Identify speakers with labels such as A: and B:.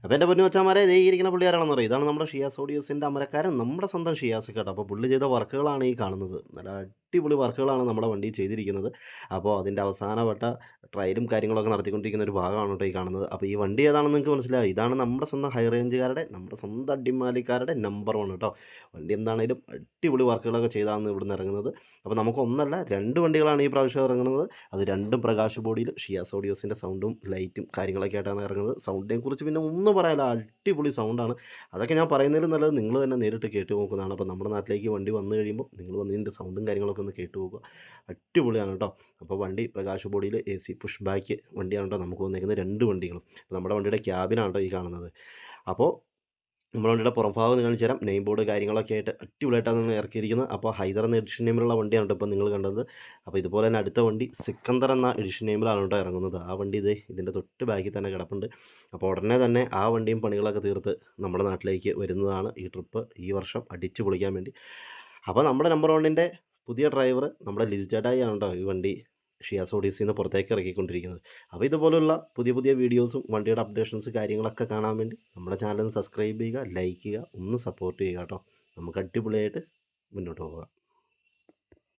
A: അപ്പോൾ എൻ്റെ പൊന്നു കൊച്ചന്മാരെ ദേ ഈ ഇരിക്കുന്ന പുള്ളിയാരാണെന്ന് പറയും. ഇതാണ് നമ്മുടെ ഷിയാസ് ഓഡിയോസിൻ്റെ അമരക്കാരൻ, നമ്മുടെ സ്വന്തം ഷിയാസ് കേട്ടോ. അപ്പോൾ പുള്ളി ചെയ്ത വർക്കുകളാണ് ഈ കാണുന്നത്. നല്ല അടിപൊളി വർക്കുകളാണ് നമ്മുടെ വണ്ടി ചെയ്തിരിക്കുന്നത്. അപ്പോൾ അതിൻ്റെ അവസാനവട്ട ട്രയലും കാര്യങ്ങളൊക്കെ നടത്തിക്കൊണ്ടിരിക്കുന്ന ഒരു ഭാഗമാണ് കേട്ടോ ഈ കാണുന്നത്. അപ്പോൾ ഈ വണ്ടി ഏതാണെന്ന് നിങ്ങൾക്ക് മനസ്സിലായി. ഇതാണ് നമ്മുടെ സ്വന്തം ഹൈ റേഞ്ചുകാരുടെ, നമ്മുടെ സ്വന്തം അടിമാലിക്കാരുടെ നമ്പർ 1 കേട്ടോ. വണ്ടി എന്താണേലും അടിപൊളി വർക്കുകളൊക്കെ ചെയ്താണ് ഇവിടുന്ന് ഇറങ്ങുന്നത്. അപ്പോൾ നമുക്ക് ഒന്നല്ല 2 വണ്ടികളാണ് ഈ പ്രാവശ്യം ഇറങ്ങുന്നത്. അത് രണ്ടും പ്രകാശ് ബോഡിയിൽ ഷിയാസ് ഓഡിയോസിൻ്റെ സൗണ്ടും ലൈറ്റും കാര്യങ്ങളൊക്കെ ആയിട്ടാണ് ഇറങ്ങുന്നത്. സൗണ്ടിനെ കുറിച്ച് പിന്നെ ഒന്നും പറയാനില്ല, അടിപൊളി സൗണ്ടാണ്. അതൊക്കെ ഞാൻ പറയുന്നതിലും നല്ലത് നിങ്ങൾ തന്നെ നേരിട്ട് കേട്ട് നോക്കുന്നതാണ്. അപ്പോൾ നമ്മുടെ നാട്ടിലേക്ക് വണ്ടി വന്നു കഴിയുമ്പോൾ നിങ്ങൾ വന്ന് ഇതിൻ്റെ സൗണ്ടും കാര്യങ്ങളൊക്കെ ഒന്ന് കേട്ട് നോക്കുക. അടിപൊളിയാണ് കേട്ടോ. അപ്പോൾ വണ്ടി പ്രകാശ് ബോഡിയിൽ AC പുഷ് ബാക്ക് വണ്ടിയാണ് കേട്ടോ നമുക്ക് വന്നേക്കുന്നത് 2 വണ്ടികളും. അപ്പോൾ നമ്മുടെ വണ്ടിയുടെ ക്യാബിനാണ് കേട്ടോ ഈ കാണുന്നത്. അപ്പോൾ നമ്മുടെ വണ്ടിയുടെ പുറംഭാഗം ഒന്ന് കാണിച്ചു തരാം. നെയിം ബോർഡ് കാര്യങ്ങളൊക്കെ ആയിട്ട് അടിപൊളിയായിട്ടാണ് നിങ്ങൾ ഇറക്കിയിരിക്കുന്നത്. അപ്പോൾ ഹൈദർ എന്ന എഡിഷൻ നെയിമിലുള്ള വണ്ടിയാണ് കേട്ടോ ഇപ്പോൾ നിങ്ങൾ കണ്ടത്. അപ്പോൾ ഇതുപോലെ തന്നെ അടുത്ത വണ്ടി സിക്കന്ദർ എന്ന എഡിഷൻ നെയിമിലാണ് കേട്ടോ ഇറങ്ങുന്നത്. ആ വണ്ടി ഇതിൻ്റെ തൊട്ട് ബാക്കിൽ തന്നെ കിടപ്പുണ്ട്. അപ്പോൾ ഉടനെ തന്നെ ആ വണ്ടിയും പണികളൊക്കെ തീർത്ത് നമ്മുടെ നാട്ടിലേക്ക് വരുന്നതാണ്. ഈ ട്രിപ്പ് ഈ വർഷം അടിച്ചു പൊളിക്കാൻ വേണ്ടി. അപ്പോൾ നമ്മുടെ നമ്പർ 1ൻ്റെ പുതിയ ഡ്രൈവർ നമ്മുടെ ലിജു ചേട്ടായി ആണ് കേട്ടോ ഈ വണ്ടി ഷിയാസ് ഓഡീസിൽ നിന്ന് പുറത്തേക്ക് ഇറക്കിക്കൊണ്ടിരിക്കുന്നത്. അപ്പോൾ ഇതുപോലുള്ള പുതിയ പുതിയ വീഡിയോസും വണ്ടിയുടെ അപ്ഡേഷൻസ് കാര്യങ്ങളൊക്കെ കാണാൻ വേണ്ടി നമ്മുടെ ചാനൽ സബ്സ്ക്രൈബ് ചെയ്യുക, ലൈക്ക് ചെയ്യുക, ഒന്ന് സപ്പോർട്ട് ചെയ്യുക കേട്ടോ. നമുക്ക് അടിപൊളിയായിട്ട് മുന്നോട്ട് പോകാം.